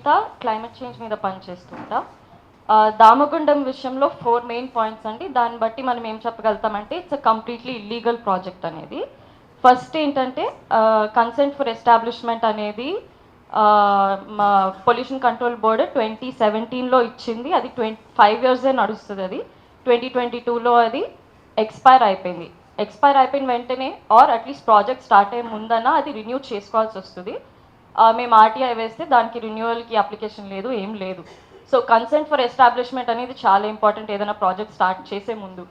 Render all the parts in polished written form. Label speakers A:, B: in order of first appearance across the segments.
A: Sunitha, climate change మీద పనిచేస్తుంటా. దామగుండం విషయంలో 4 main points అండి. దాన్ని బట్టి మనం ఏం చెప్పగలుగుతామంటే it's a completely illegal project అనేది. ఫస్ట్ ఏంటంటే కన్సెంట్ ఫర్ ఎస్టాబ్లిష్మెంట్ అనేది మా పొల్యూషన్ కంట్రోల్ బోర్డు 2017లో ఇచ్చింది. అది 5 ఇయర్సే నడుస్తుంది. అది 2022లో అది ఎక్స్పైర్ అయిపోయింది. ఎక్స్పైర్ అయిపోయిన వెంటనే ఆర్ అట్లీస్ట్ ప్రాజెక్ట్ స్టార్ట్ అయ్యే ముందన అది రిన్యూ చేసుకోవాల్సి వస్తుంది. మేము ఆర్టీఐ వేస్తే దానికి రిన్యూవల్కి అప్లికేషన్ లేదు, ఏం లేదు. సో కన్సెంట్ ఫర్ ఎస్టాబ్లిష్మెంట్ అనేది చాలా ఇంపార్టెంట్ ఏదైనా ప్రాజెక్ట్ స్టార్ట్ చేసే ముందు.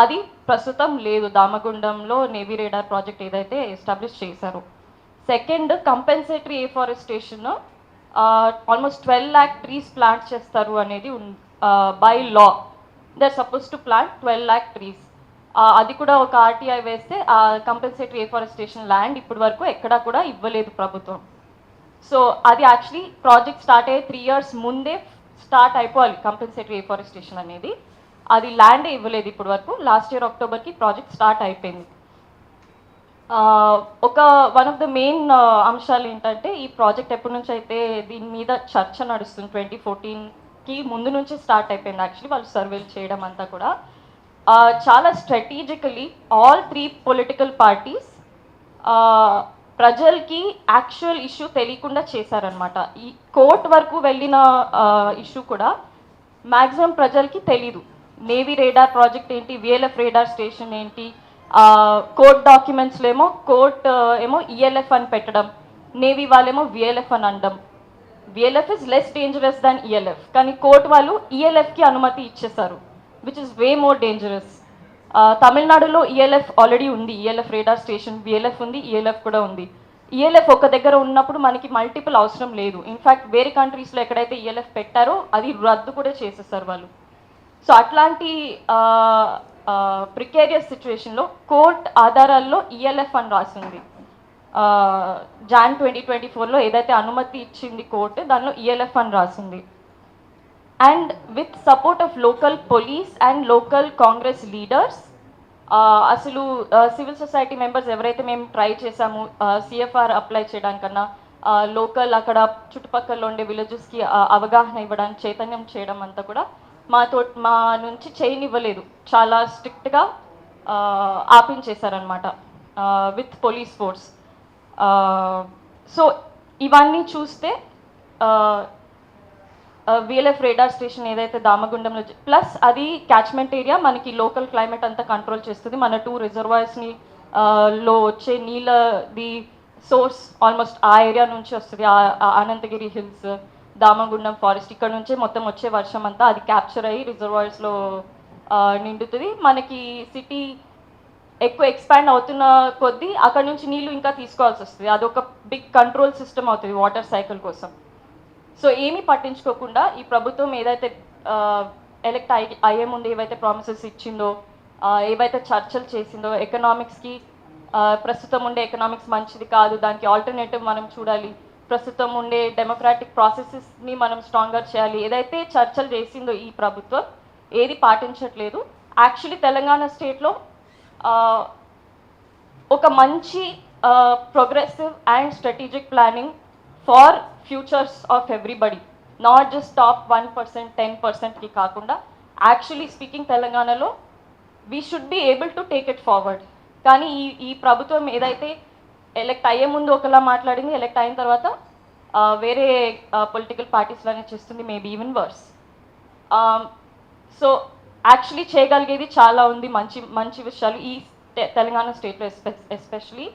A: అది ప్రస్తుతం లేదు దామగుండంలో నేవీ రేడార్ ప్రాజెక్ట్ ఏదైతే ఎస్టాబ్లిష్ చేశారో. Second, compensatory afforestation almost 12 lakh trees plant చేస్తారు అనేది by law they're suppose to plant 12 lakh trees. అది కూడా ఒక ఆర్టీఐ వేస్తే ఆ కంపెన్సేటరీ ఏఫారెస్టేషన్ ల్యాండ్ ఇప్పటి వరకు ఎక్కడా కూడా ఇవ్వలేదు ప్రభుత్వం. సో అది యాక్చువల్లీ ప్రాజెక్ట్ స్టార్ట్ అయ్యే 3 years ముందే స్టార్ట్ అయిపోవాలి కంపెన్సేటరీ ఏఫారెస్టేషన్ అనేది. అది ల్యాండే ఇవ్వలేదు ఇప్పటి వరకు. లాస్ట్ ఇయర్ అక్టోబర్కి ప్రాజెక్ట్ స్టార్ట్ అయిపోయింది. వన్ ఆఫ్ ద మెయిన్ అంశాలు ఏంటంటే ఈ ప్రాజెక్ట్ ఎప్పటి నుంచి అయితే దీని మీద చర్చ నడుస్తుంది 2014కి ముందు నుంచి స్టార్ట్ అయిపోయింది. యాక్చువల్లీ వాళ్ళు సర్వేలు చేయడం అంతా కూడా చాలా స్ట్రాటజికలీ ఆల్ 3 పొలిటికల్ పార్టీస్ ప్రజలకి యాక్చువల్ ఇష్యూ తెలియకుండా చేశారనమాట. ఈ కోర్ట్ వరకు వెళ్ళిన ఇష్యూ కూడా మ్యాక్సిమం ప్రజలకి తెలీదు. నేవీ రేడార్ ప్రాజెక్ట్ ఏంటి, విఎల్ఎఫ్ రేడార్ స్టేషన్ ఏంటి, కోర్ట్ డాక్యుమెంట్స్లో ఏమో కోర్ట్ ఏమో ఈఎల్ఎఫ్ అని పెట్టడం, నేవీ వాళ్ళేమో విఎల్ఎఫ్ అని అనడం. VLF is less dangerous than ELF, కానీ కోర్ట్ వాళ్ళు ఈఎల్ఎఫ్కి అనుమతి ఇచ్చేశారు, which is way more dangerous. తమిళనాడులో ఈఎల్ఎఫ్ ఆల్రెడీ ఉంది, ఈఎల్ఎఫ్ రేడార్ స్టేషన్, విఎల్ఎఫ్ ఉంది, ఈఎల్ఎఫ్ కూడా ఉంది. ఈఎల్ఎఫ్ ఒక దగ్గర ఉన్నప్పుడు మనకి మల్టిపుల్ అవసరం లేదు. ఇన్ఫ్యాక్ట్ వేరే కంట్రీస్లో ఎక్కడైతే ఈఎల్ఎఫ్ పెట్టారో అది రద్దు కూడా చేసేసారు వాళ్ళు. సో అట్లాంటి ప్రికేరియస్ సిచ్యువేషన్లో కోర్ట్ ఆధారాల్లో ఈఎల్ఎఫ్ అని రాసింది. జాన్ 2024లో ఏదైతే అనుమతి ఇచ్చింది కోర్టు, దానిలో ఈఎల్ఎఫ్ అని రాసింది. And with support of local police and local Congress leaders, అసలు సివిల్ సొసైటీ మెంబర్స్ ఎవరైతే మేము ట్రై చేసాము సిఎఫ్ఆర్ అప్లై చేయడానికన్నా లోకల్ అక్కడ చుట్టుపక్కల ఉండే విలేజెస్కి అవగాహన ఇవ్వడానికి చైతన్యం చేయడం అంతా కూడా మా నుంచి చేయనివ్వలేదు. చాలా స్ట్రిక్ట్గా ఆపించేశారనమాట విత్ పోలీస్ ఫోర్స్. సో ఇవన్నీ చూస్తే విఎల్ఎఫ్ రేడార్ స్టేషన్ ఏదైతే దామగుండంలో ప్లస్ అది క్యాచ్మెంట్ ఏరియా, మనకి లోకల్ క్లైమేట్ అంతా కంట్రోల్ చేస్తుంది. మన 2 రిజర్వాయర్స్ని లో వచ్చే నీళ్ళది సోర్స్ ఆల్మోస్ట్ ఆ ఏరియా నుంచి వస్తుంది. అనంతగిరి హిల్స్, దామగుండం ఫారెస్ట్, ఇక్కడ నుంచే మొత్తం వచ్చే వర్షం అంతా అది క్యాప్చర్ అయ్యి రిజర్వాయర్స్లో నిండుతుంది. మనకి సిటీ ఎక్కువ ఎక్స్పాండ్ అవుతున్న కొద్దీ అక్కడ నుంచి నీళ్ళు ఇంకా తీసుకోవాల్సి వస్తుంది. అదొక బిగ్ కంట్రోల్ సిస్టమ్ అవుతుంది వాటర్ సైకిల్ కోసం. సో ఏమీ పట్టించుకోకుండా ఈ ప్రభుత్వం ఏదైతే ఎలక్ట్ అయ్యే ముందు ఏవైతే ప్రామిసెస్ ఇచ్చిందో, ఏవైతే చర్చలు చేసిందో, ఎకనామిక్స్కి ప్రస్తుతం ఉండే ఎకనామిక్స్ మంచిది కాదు, దానికి ఆల్టర్నేటివ్ మనం చూడాలి, ప్రస్తుతం ఉండే డెమోక్రాటిక్ ప్రాసెసెస్ని మనం స్ట్రాంగర్ చేయాలి, ఏదైతే చర్చలు చేసిందో ఈ ప్రభుత్వం ఏది పాటించట్లేదు. యాక్చువల్లీ తెలంగాణ స్టేట్లో ఒక మంచి progressive and strategic planning for futures of everybody, not just top 1%, 10%కి కాకుండా యాక్చువల్లీ స్పీకింగ్ తెలంగాణలో we should be able to take it forward. కానీ ఈ ప్రభుత్వం ఏదైతే ఎలక్ట్ అయ్యే ముందు ఒకలా మాట్లాడింది, ఎలక్ట్ అయిన తర్వాత వేరే పొలిటికల్ పార్టీస్లోనే చేస్తుంది, maybe even worse. So actually చేయగలిగేది చాలా ఉంది, మంచి మంచి విషయాలు ఈ తెలంగాణ స్టేట్లో ఎస్పెషలీ.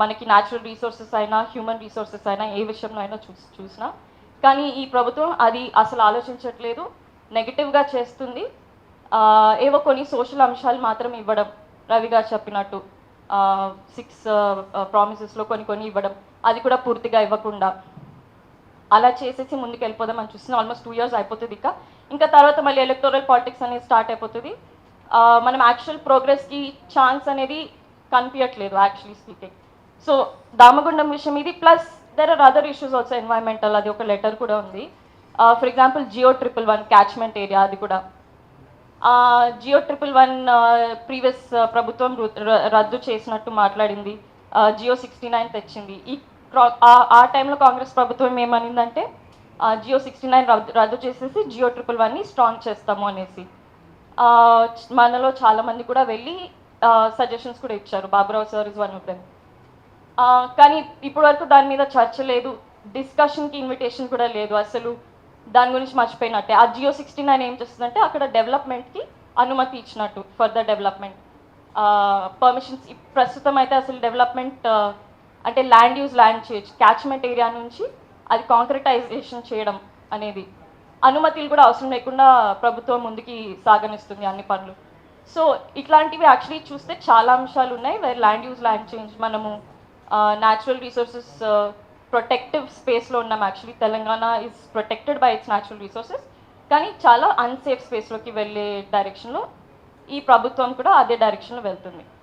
A: మనకి న్యాచురల్ రీసోర్సెస్ అయినా హ్యూమన్ రీసోర్సెస్ అయినా ఏ విషయంలో అయినా చూసినా, కానీ ఈ ప్రభుత్వం అది అసలు ఆలోచించట్లేదు, నెగిటివ్గా చేస్తుంది. ఏవో కొన్ని సోషల్ అంశాలు మాత్రం ఇవ్వడం, రవి గారు చెప్పినట్టు 6 ప్రామిసెస్లో కొన్ని ఇవ్వడం, అది కూడా పూర్తిగా ఇవ్వకుండా అలా చేసేసి ముందుకు వెళ్ళిపోదామని చూస్తున్నాం. ఆల్మోస్ట్ 2 years అయిపోతుంది. ఇంకా తర్వాత మళ్ళీ ఎలక్టోరల్ పాలిటిక్స్ అనేది స్టార్ట్ అయిపోతుంది. మనం యాక్చువల్ ప్రోగ్రెస్కి ఛాన్స్ అనేది కనిపించట్లేదు యాక్చువల్లీ స్పీకింగ్. సో దామగుండం విషయం ఇది, plus there are other issues also environmental, అది ఒక లెటర్ కూడా ఉంది. For example GO111 catchment area, అది కూడా GO111 ప్రీవియస్ ప్రభుత్వం రద్దు చేసినట్టు మాట్లాడింది, GO69 తెచ్చింది. ఈ ఆ టైంలో కాంగ్రెస్ ప్రభుత్వం ఏమనిందంటే జియో 69 రద్దు చేసేసి జియో 111ని స్ట్రాంగ్ చేస్తాము అనేసి. ఆ, మనలో చాలామంది కూడా వెళ్ళి సజెషన్స్ కూడా ఇచ్చారు. Baburao sir is one of them. కానీ ఇప్పటి వరకు దాని మీద చర్చ లేదు, డిస్కషన్కి ఇన్విటేషన్ కూడా లేదు. అసలు దాని గురించి మర్చిపోయినట్టే. ఆ జియో 69 ఏం చేస్తుందంటే అక్కడ డెవలప్మెంట్కి అనుమతి ఇచ్చినట్టు, ఫర్దర్ డెవలప్మెంట్ పర్మిషన్స్. ప్రస్తుతం అయితే అసలు డెవలప్మెంట్ అంటే ల్యాండ్ యూజ్ ల్యాండ్ చేయొచ్చు, క్యాచ్మెంట్ ఏరియా నుంచి అది కాంక్రిటైజేషన్ చేయడం అనేది అనుమతులు కూడా అవసరం లేకుండా ప్రభుత్వం ముందుకి సాగనిస్తుంది అన్ని పనులు. సో ఇట్లాంటివి యాక్చువల్లీ చూస్తే చాలా అంశాలు ఉన్నాయి. Where land use land change, మనము న్యాచురల్ రిసోర్సెస్ ప్రొటెక్టివ్ స్పేస్లో ఉన్నాం. Actually Telangana is protected by its natural resources, కానీ చాలా అన్సేఫ్ స్పేస్లోకి వెళ్ళే డైరెక్షన్లో ఈ ప్రభుత్వం కూడా అదే డైరెక్షన్లో వెళ్తుంది.